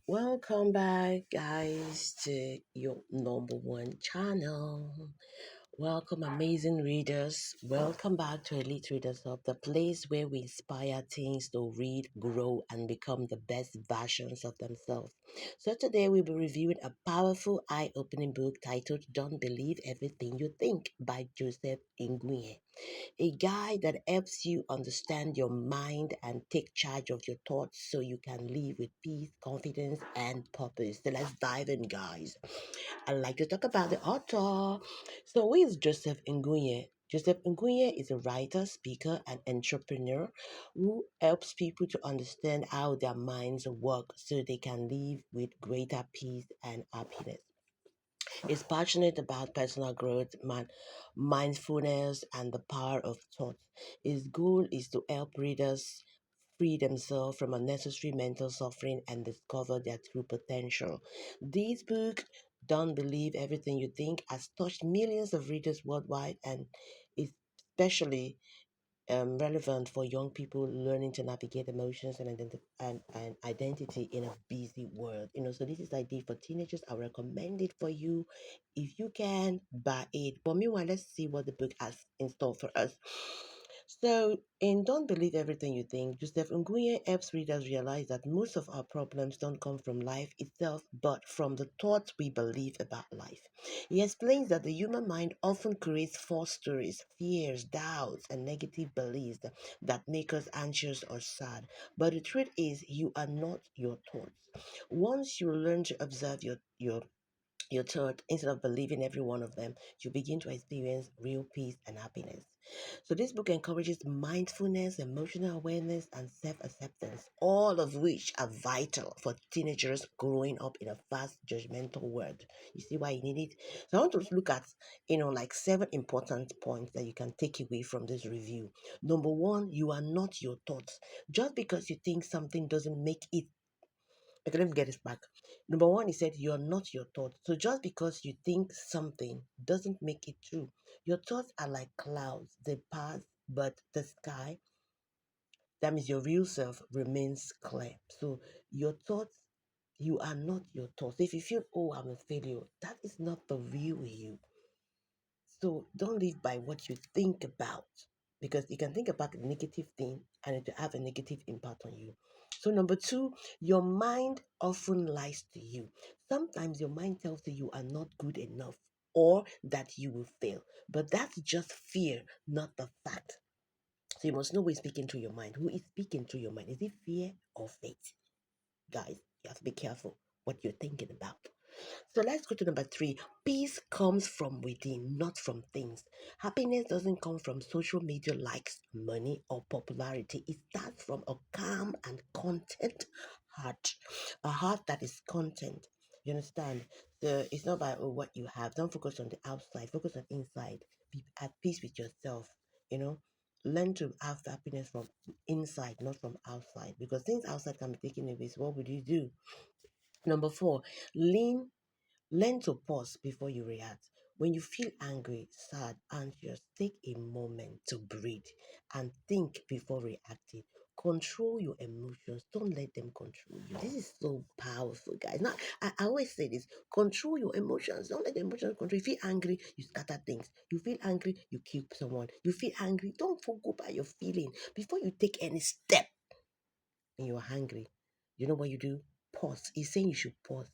Welcome back, guys, to your number one channel. Welcome, amazing readers. Welcome back to Elite Readers Hub, the place where we inspire teens to read, grow, and become the best versions of themselves. So, today we'll be reviewing a powerful, eye opening book titled Don't Believe Everything You Think by Joseph Nguyen, a guide that helps you understand your mind and take charge of your thoughts so you can live with peace, confidence, and purpose. So let's dive in, guys. I'd like to talk about the author. So, who is Joseph Nguyen? Joseph Nguyen is a writer, speaker, and entrepreneur who helps people to understand how their minds work so they can live with greater peace and happiness. Is passionate about personal growth, mindfulness, and the power of thought. His goal is to help readers free themselves from unnecessary mental suffering and discover their true potential. This book, Don't Believe Everything You Think, has touched millions of readers worldwide and is especially relevant for young people learning to navigate emotions and identity in a busy world. So this is ideal for teenagers. I recommend it for you if you can buy it. But meanwhile, let's see what the book has in store for us. So, in Don't Believe Everything You Think, Joseph Nguyen helps readers realize that most of our problems don't come from life itself, but from the thoughts we believe about life. He explains that the human mind often creates false stories, fears, doubts, and negative beliefs that make us anxious or sad. But the truth is, you are not your thoughts. Once you learn to observe your thought instead of believing every one of them, you begin to experience real peace and happiness. So, this book encourages mindfulness, emotional awareness, and self acceptance, all of which are vital for teenagers growing up in a fast, judgmental world. You see why you need it? So, I want to look at, like 7 important points that you can take away from this review. Number one, you are not your thoughts. Just because you think something doesn't make it. Okay, let me get this back. Number one, he said, you're not your thoughts. So just because you think something doesn't make it true. Your thoughts are like clouds, they pass, but the sky, that means your real self, remains clear. So your thoughts, you are not your thoughts. If you feel, oh, I'm a failure, that is not the real you. So don't live by what you think about because you can think about a negative thing and it will have a negative impact on you. So, number two, your mind often lies to you. Sometimes your mind tells you you are not good enough or that you will fail, but that's just fear, not the fact. So, you must know who is speaking through your mind. Who is speaking through your mind? Is it fear or faith? Guys, you have to be careful what you're thinking about. So let's go to number three. Peace comes from within, not from things. Happiness doesn't come from social media likes, money, or popularity. It starts from a calm and content heart. A heart that is content. You understand? It's not about what you have. Don't focus on the outside. Focus on inside. Be at peace with yourself. You know, learn to have happiness from inside, not from outside. Because things outside can be taken away. So what would you do? Number four, lean Learn to pause before you react. When you feel angry, sad, anxious, take a moment to breathe and think before reacting. Control your emotions. Don't let them control you. This is so powerful, guys. Now, I always say this: control your emotions. Don't let the emotions control. You feel angry, you scatter things. You feel angry, you kill someone. You feel angry, don't go by your feeling. Before you take any step and you're angry, you know what you do? Pause. He's saying you should pause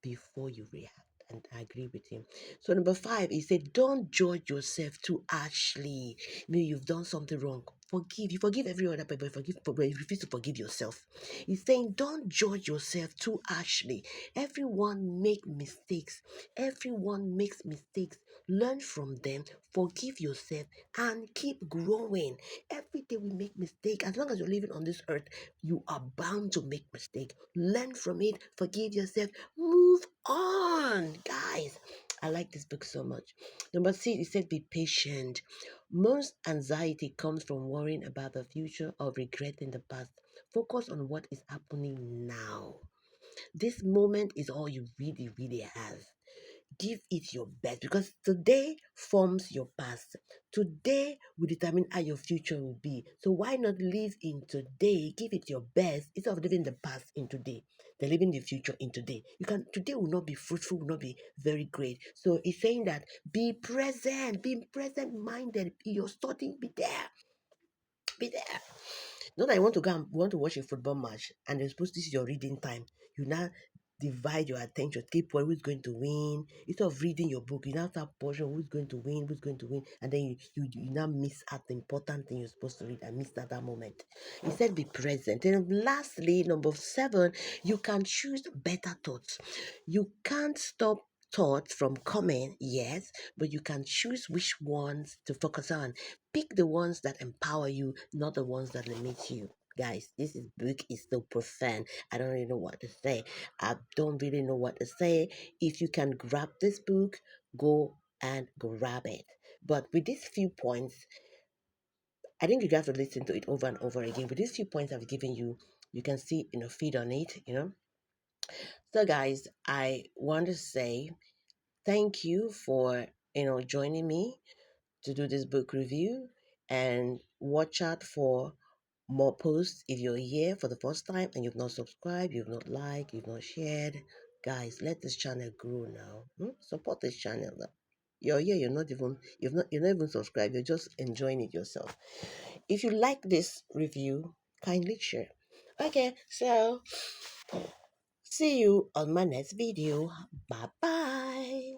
before you react. And I agree with him. So number five, he said, don't judge yourself too harshly. Maybe you've done something wrong. Forgive. You forgive every other person, but you refuse to forgive yourself. He's saying, don't judge yourself too harshly. Everyone make mistakes. Everyone makes mistakes. Learn from them. Forgive yourself and keep growing. Every day we make mistakes. As long as you're living on this earth, you are bound to make mistakes. Learn from it. Forgive yourself. Move on, guys. I like this book so much. Number six, it said be patient. Most anxiety comes from worrying about the future or regretting the past. Focus on what is happening now. This moment is all you really, really have. Give it your best because today forms your past. Today will determine how your future will be. So why not live in today? Give it your best instead of living the past in today. They're living the future in today. You can today will not be fruitful, will not be very great. So it's saying that be present minded. You're studying, be there, be there. Not that you want to go and want to watch a football match and you're supposed this is your reading time. You now divide your attention, keep on who's going to win. Instead of reading your book, you now start portion who's going to win, who's going to win, and then you now miss out the important thing you're supposed to read and miss at that moment. Instead, be present. And lastly, number 7, you can choose better thoughts. You can't stop thoughts from coming, yes, but you can choose which ones to focus on. Pick the ones that empower you, not the ones that limit you. Guys, this is book is so profound. I don't really know what to say. I don't really know what to say. If you can grab this book, go and grab it. But with these few points, I think you have to listen to it over and over again. With these few points I've given you, you can see, feed on it. So guys, I want to say thank you for, joining me to do this book review, and watch out for more posts. If you're here for the first time and you've not subscribed, you've not liked, you've not shared, guys, let this channel grow now. Support this channel now. You're here, you're not even subscribed, you're just enjoying it yourself. If you like this review, kindly share. Okay, so see you on my next video. Bye bye.